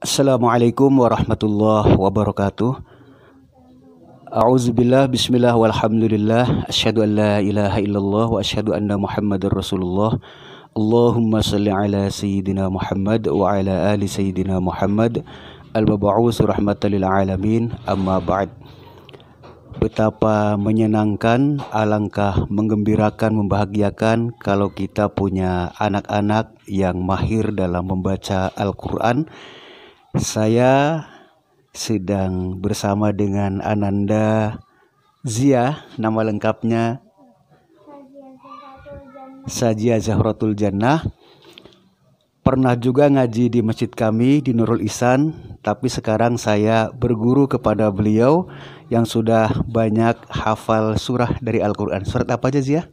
Assalamualaikum warahmatullahi wabarakatuh. A'udzubillah, bismillah, walhamdulillah, asyhadu an la ilaha illallah wa asyhadu anna Muhammadar Rasulullah. Allahumma salli ala sayyidina Muhammad wa ala ali sayyidina Muhammad al-mab'us rahmatan lil alamin, amma ba'd. Betapa menyenangkan, alangkah menggembirakan, membahagiakan kalau kita punya anak-anak yang mahir dalam membaca Al-Quran. Saya sedang bersama dengan Ananda Zia, nama lengkapnya Sajia Zahratul Jannah. Pernah juga ngaji di masjid kami di Nurul Ihsan, tapi sekarang saya berguru kepada beliau yang sudah banyak hafal surah dari Al-Quran. Surat apa aja Zia?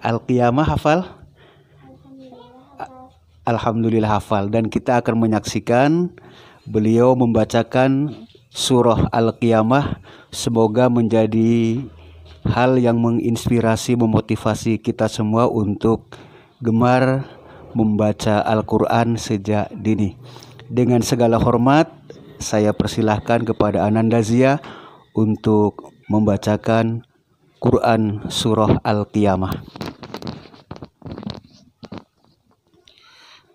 Al-Qiyamah hafal? Alhamdulillah hafal. Dan kita akan menyaksikan beliau membacakan surah Al-Qiyamah. Semoga menjadi hal yang menginspirasi, memotivasi kita semua untuk gemar membaca Al-Quran sejak dini. Dengan segala hormat, saya persilahkan kepada Ananda Zia untuk membacakan Quran surah Al-Qiyamah.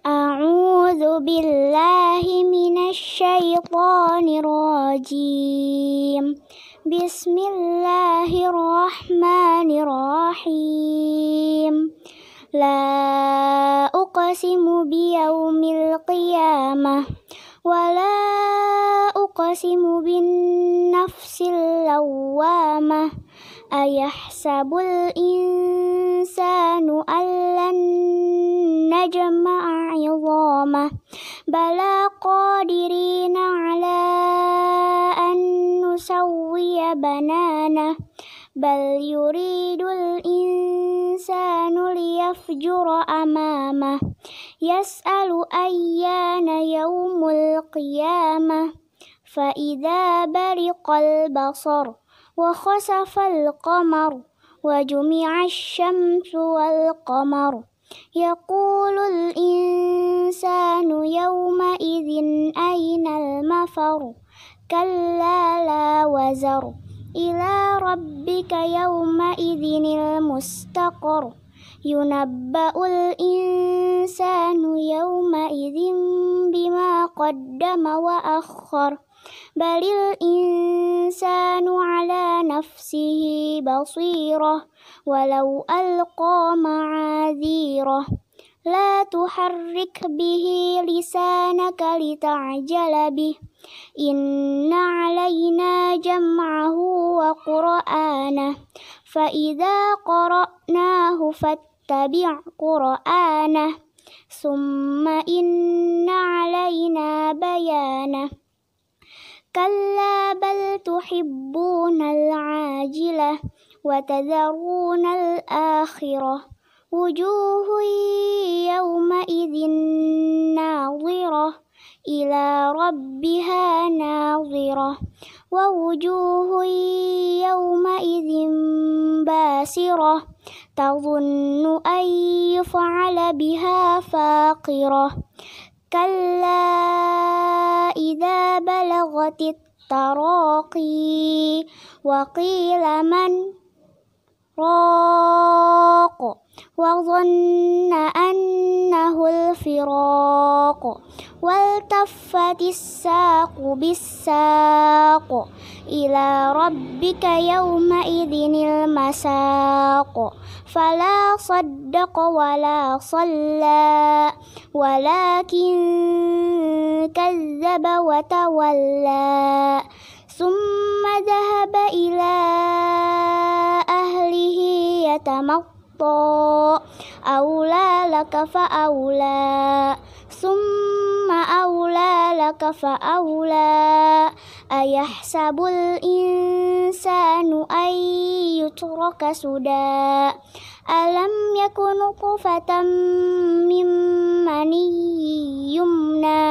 A'udzu billahi minasy syaithanir rajim. Bismillahirrahmanirrahim. La uqsimu biyaumil qiyamah wa la uqsimu bin nafsil lawwamah. Ayahsabul insanu allan najma'a 'idhamah bala qadirina 'ala an nusawwiya banana bal yuridul insanu liyafjura amamah yas'alu ayyana yaumul qiyamah fa idza bariqal basar wa khasafal qamar wa jumi'ash syamsu wal qamar yaqulul insanu yawma idzin aynal mafar kalla la wazar ila rabbika yawma idzinil mustaqar yunabba'ul insanu yawma idzin bima qaddama wa akhkhar balil insanu ala nafsihi basirah walau alqa ma'adzirah la tuharrik bihi lisanaka lita'jala bih inna alayna jam'ahu wa qur'anah fa idza qara'nahu fattabi' qur'anah summa inna alayna bayanah kalla bal tuhibbunal ajilah wa tadharunal akhirah wujuhun yawma idzin nadhirah ila rabbiha nadhirah wa wujuhun yawma idzin basirah tadhunnu an yuf'ala biha faqirah kalla idza balagatit taraqi wa qila man raq wa dhanna annahu al-firaq wal taffatis saqu bis-saq ila rabbika yawma idzinil masaq fala saddaqa wala shalla walakin kazzaba wa tawalla summa dhahaba ila ahlihi yatamatta awla laka fa awla summa awla laka fa awla ayahsabul insanu ay yutraka suda alam yakunu qufatan min maniyyin yumna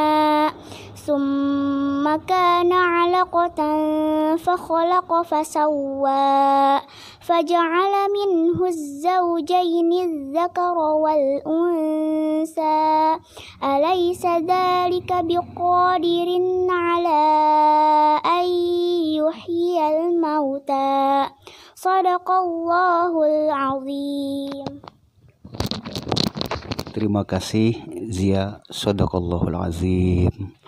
summa kana 'alaqatan fa khalaqa fa sawwa faja'ala minhu az-zawjayni adh-dhakara wal unsa أليس ذلك بقادر على أن يحيي الموتى صدق الله العظيم. Terima kasih Zia, Shadaqallahul Azim.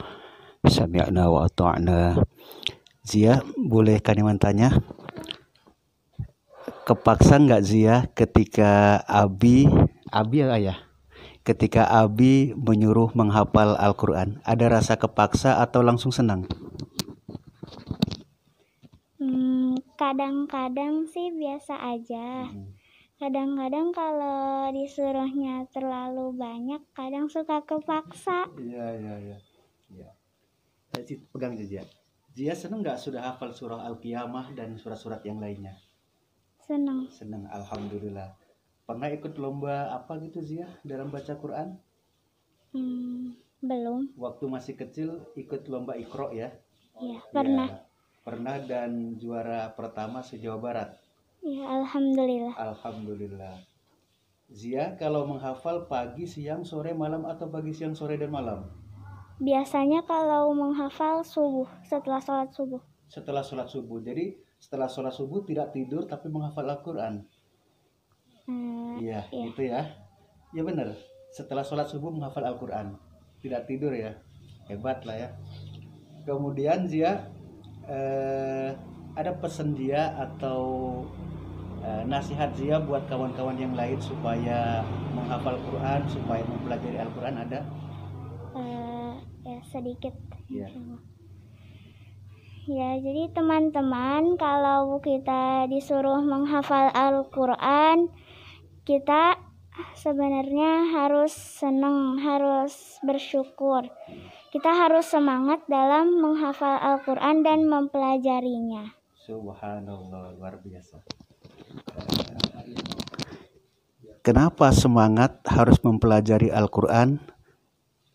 Sami'na wa ata'na. Zia, boleh Kaniman tanya? Kepaksa nggak Zia ketika Abi ya ayah? Ketika Abi menyuruh menghafal Al-Quran, ada rasa kepaksa atau langsung senang? Kadang-kadang sih biasa aja. Kadang-kadang kalau disuruhnya terlalu banyak, kadang suka kepaksa. Iya. Pegang Zia. Zia senang nggak sudah hafal surah Al-Qiyamah dan surat-surat yang lainnya? Senang. Senang, alhamdulillah. Pernah ikut lomba apa gitu Zia dalam baca Quran? Belum. Waktu masih kecil ikut lomba Iqra ya? Ya, pernah. Ya, pernah dan juara pertama se-Jawa Barat. Ya, alhamdulillah. Alhamdulillah. Zia kalau menghafal pagi, siang, sore, malam atau pagi, siang, sore dan malam? Biasanya kalau menghafal subuh, setelah sholat subuh. Setelah sholat subuh. Jadi setelah sholat subuh tidak tidur tapi menghafal Al-Quran. Iya, itu ya. Ya benar. Setelah sholat subuh menghafal Al-Quran. Tidak tidur ya. Hebat lah ya. Kemudian Zia, ada pesan Zia atau nasihat Zia buat kawan-kawan yang lain supaya menghafal Quran, supaya mempelajari Al-Quran ada? Ya sedikit. Ya. Ya, jadi teman-teman, kalau kita disuruh menghafal Al-Quran, kita sebenarnya harus senang, harus bersyukur. Kita harus semangat dalam menghafal Al-Quran dan mempelajarinya. Subhanallah, luar biasa. Kenapa semangat harus mempelajari Al-Quran?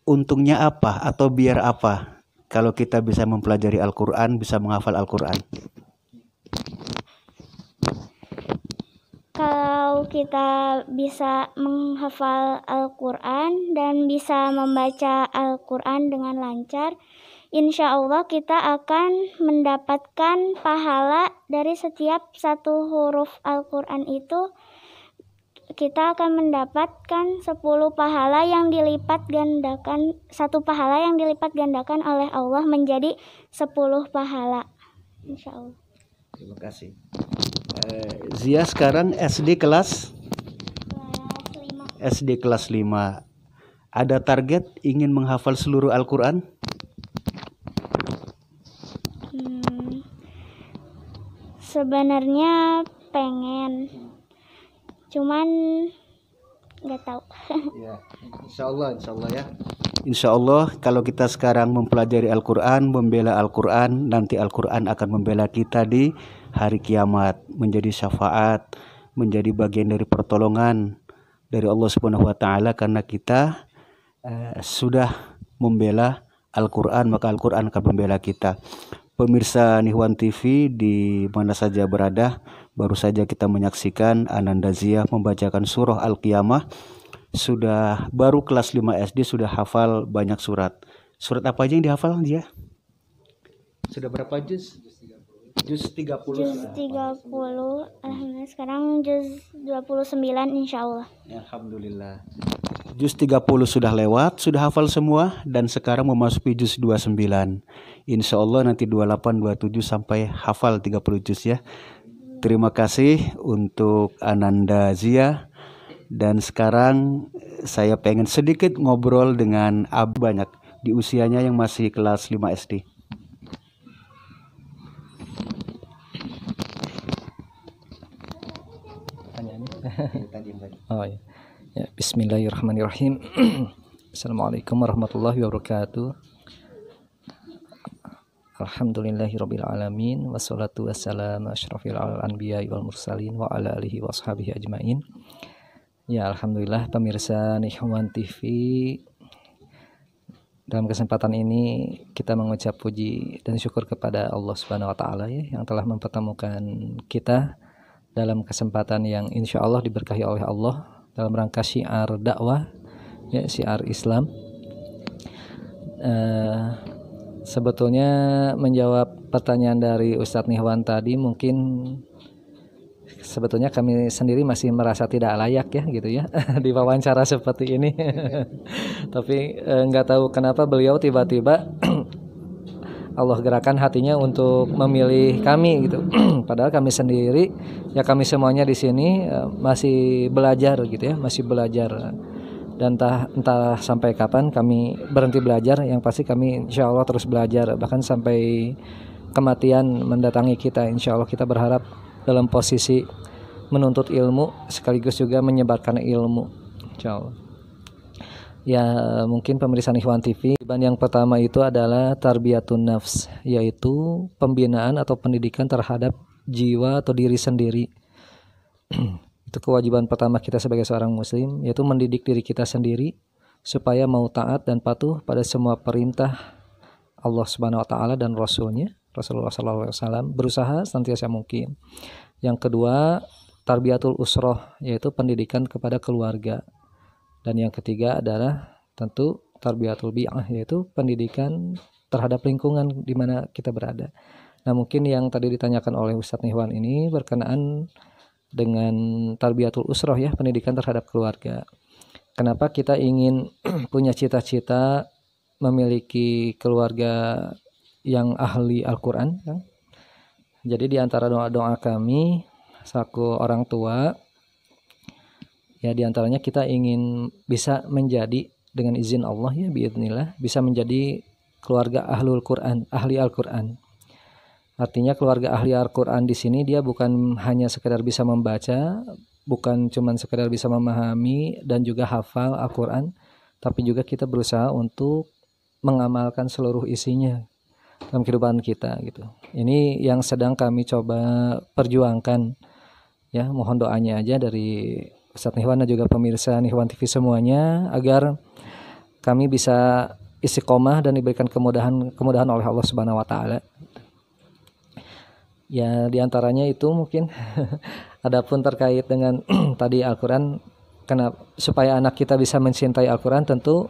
Untungnya apa atau biar apa kalau kita bisa mempelajari Al-Quran, bisa menghafal Al-Quran? Kalau kita bisa menghafal Al-Quran dan bisa membaca Al-Quran dengan lancar, insya Allah kita akan mendapatkan pahala dari setiap satu huruf Al-Quran itu. Kita akan mendapatkan 10 pahala yang dilipat gandakan, satu pahala yang dilipat gandakan oleh Allah menjadi 10 pahala, insya Allah. Terima kasih. Zia sekarang SD kelas 5. SD kelas 5. Ada target ingin menghafal seluruh Al-Quran? Sebenarnya pengen, cuman nggak tahu. Ya, insya Allah ya. Insya Allah kalau kita sekarang mempelajari Al-Quran, membela Al-Quran, nanti Al-Quran akan membela kita di hari kiamat, menjadi syafaat, menjadi bagian dari pertolongan dari Allah Subhanahu wa Ta'ala, karena kita sudah membela Al-Quran, maka Al-Quran akan membela kita. Pemirsa Nihwan TV di mana saja berada, baru saja kita menyaksikan Ananda Zia membacakan surah Al-Qiyamah. Sudah baru kelas 5 SD sudah hafal banyak surat. Surat apa aja yang dihafal dia? Sudah berapa juz? Juz 30. Juz 30. Alhamdulillah sekarang juz 29 insya Allah. Alhamdulillah. Juz 30 sudah lewat, sudah hafal semua, dan sekarang memasuki juz 29. Insya Allah nanti 28, 27 sampai hafal 30 juz ya. Terima kasih untuk Ananda Zia. Dan sekarang saya pengen sedikit ngobrol dengan Abi banyak di usianya yang masih kelas 5 SD. Oh ya. Ya, bismillahirrahmanirrahim. Assalamualaikum warahmatullahi wabarakatuh. Alhamdulillahirabbil alamin wassalatu wassalamu asyrafil anbiya'i wal mursalin wa ala alihi washabihi ajmain. Ya, alhamdulillah pemirsa Nihwan TV, dalam kesempatan ini kita mengucap puji dan syukur kepada Allah Subhanahu wa taala ya, yang telah mempertemukan kita dalam kesempatan yang insya Allah diberkahi oleh Allah dalam rangka syiar dakwah ya, syiar Islam. Sebetulnya menjawab pertanyaan dari Ustadz Nihwan tadi, mungkin sebetulnya kami sendiri masih merasa tidak layak ya gitu ya di wawancara seperti ini. Tapi nggak tahu kenapa beliau tiba-tiba Allah gerakan hatinya untuk memilih kami gitu. Padahal kami sendiri ya, kami semuanya di sini masih belajar gitu ya, masih belajar. Dan entah sampai kapan kami berhenti belajar, yang pasti kami insya Allah terus belajar, bahkan sampai kematian mendatangi kita. Insya Allah kita berharap dalam posisi menuntut ilmu sekaligus juga menyebarkan ilmu, insya Allah. Ya, mungkin pemirsa Ikhwan TV, yang pertama itu adalah tarbiyatun nafs, yaitu pembinaan atau pendidikan terhadap jiwa atau diri sendiri. Itu kewajiban pertama kita sebagai seorang muslim, yaitu mendidik diri kita sendiri supaya mau taat dan patuh pada semua perintah Allah Subhanahu wa taala dan Rasulnya, Rasulullah sallallahu alaihi wasallam, berusaha senantiasa mungkin. Yang kedua, tarbiyatul usroh, yaitu pendidikan kepada keluarga. Dan yang ketiga adalah tentu tarbiyatul bi'ah, yaitu pendidikan terhadap lingkungan di mana kita berada. Nah, mungkin yang tadi ditanyakan oleh Ustadz Nihwan ini berkenaan dengan tarbiyatul usroh ya, pendidikan terhadap keluarga. Kenapa kita ingin punya cita-cita memiliki keluarga yang ahli Al-Quran kan? Jadi di antara doa-doa kami selaku orang tua ya, di antaranya kita ingin bisa menjadi dengan izin Allah ya, biidznillah, bisa menjadi keluarga ahlul Quran, ahli Al-Quran. Artinya keluarga ahli Al-Quran di sini dia bukan hanya sekedar bisa membaca, bukan cuma sekedar bisa memahami dan juga hafal Al-Quran, tapi juga kita berusaha untuk mengamalkan seluruh isinya dalam kehidupan kita gitu. Ini yang sedang kami coba perjuangkan ya, mohon doanya aja dari Ustadz Nihwan dan juga pemirsa Nihwan TV semuanya agar kami bisa istiqomah dan diberikan kemudahan oleh Allah Subhanahu wa taala. Ya, diantaranya itu mungkin adapun terkait dengan tadi Al-Quran, supaya anak kita bisa mencintai Al-Quran tentu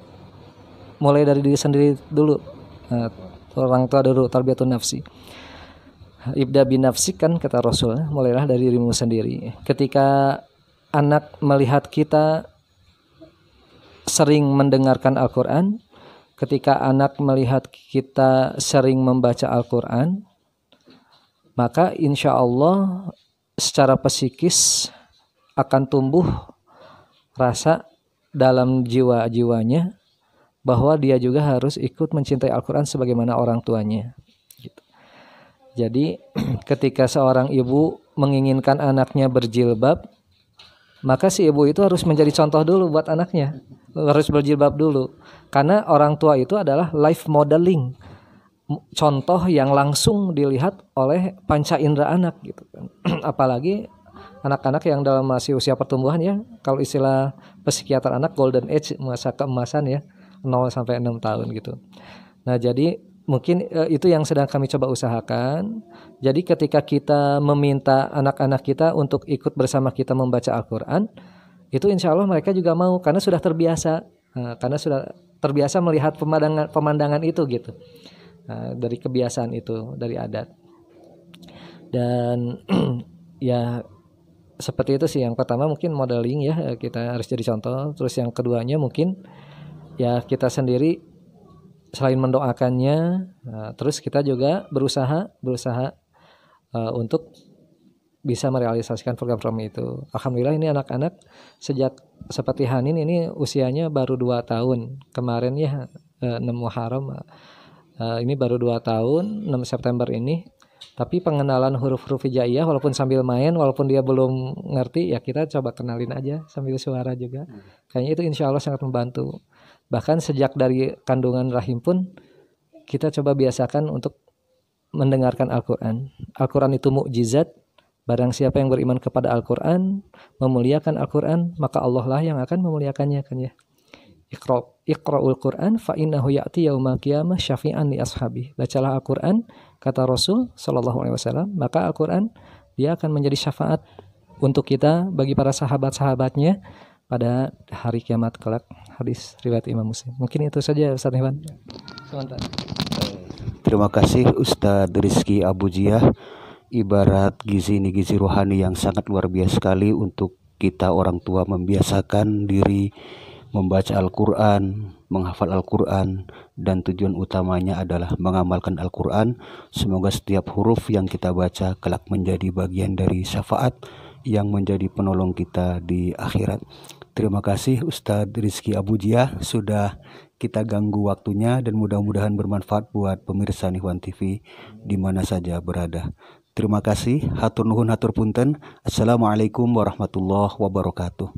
mulai dari diri sendiri dulu. Orang tua dulu, tarbiyatun nafsi. Ibda bin nafsi kan kata Rasul, mulailah dari dirimu sendiri. Ketika anak melihat kita sering mendengarkan Al-Quran, ketika anak melihat kita sering membaca Al-Quran, maka insya Allah secara psikis akan tumbuh rasa dalam jiwa-jiwanya bahwa dia juga harus ikut mencintai Al-Quran sebagaimana orang tuanya. Gitu. Jadi ketika seorang ibu menginginkan anaknya berjilbab, maka si ibu itu harus menjadi contoh dulu buat anaknya, harus berjilbab dulu. Karena orang tua itu adalah life modeling, contoh yang langsung dilihat oleh panca indera anak gitu kan. Apalagi anak-anak yang dalam masih usia pertumbuhan ya, kalau istilah psikiater anak golden age, masa keemasan ya, 0 sampai 6 tahun gitu. Nah, jadi mungkin itu yang sedang kami coba usahakan. Jadi ketika kita meminta anak-anak kita untuk ikut bersama kita membaca Al-Quran, itu insya Allah mereka juga mau karena sudah terbiasa, melihat pemandangan itu gitu. Dari kebiasaan itu, dari adat. Dan ya seperti itu sih. Yang pertama mungkin modeling ya, kita harus jadi contoh. Terus yang keduanya mungkin ya kita sendiri selain mendoakannya, terus kita juga berusaha untuk bisa merealisasikan program-program itu. Alhamdulillah ini anak-anak sejak seperti Hanin ini usianya baru 2 tahun. Kemarin ya 6 Muharram, ini baru 2 tahun, 6 September ini. Tapi pengenalan huruf-huruf hijaiyah walaupun sambil main, walaupun dia belum ngerti, ya kita coba kenalin aja sambil suara juga. Kayaknya itu insya Allah sangat membantu. Bahkan sejak dari kandungan rahim pun kita coba biasakan untuk mendengarkan Al-Quran. Al-Quran itu mukjizat. Barang siapa yang beriman kepada Al-Quran, memuliakan Al-Quran, maka Allah lah yang akan memuliakannya kan ya. Iqra'ul Quran fa innahu ya'ti yaumal qiyamah syafi'an li ashabi. Bacalah Al-Quran, kata Rasul sallallahu alaihi wasallam, maka Al-Quran dia akan menjadi syafaat untuk kita bagi para sahabat-sahabatnya pada hari kiamat kelak. hadis riwayat Imam Muslim. Mungkin itu saja Ustaz Iwan. Sebentar. Terima kasih Ustadz Rizky Abujiah. Ibarat gizi ini gizi rohani yang sangat luar biasa sekali untuk kita orang tua membiasakan diri membaca Al-Quran, menghafal Al-Quran, dan tujuan utamanya adalah mengamalkan Al-Quran. Semoga setiap huruf yang kita baca kelak menjadi bagian dari syafaat yang menjadi penolong kita di akhirat. Terima kasih Ustadz Rizky Abujiah sudah kita ganggu waktunya, dan mudah-mudahan bermanfaat buat pemirsa Nihwan TV di mana saja berada. Terima kasih, hatur nuhun hatur punten. Assalamualaikum warahmatullahi wabarakatuh.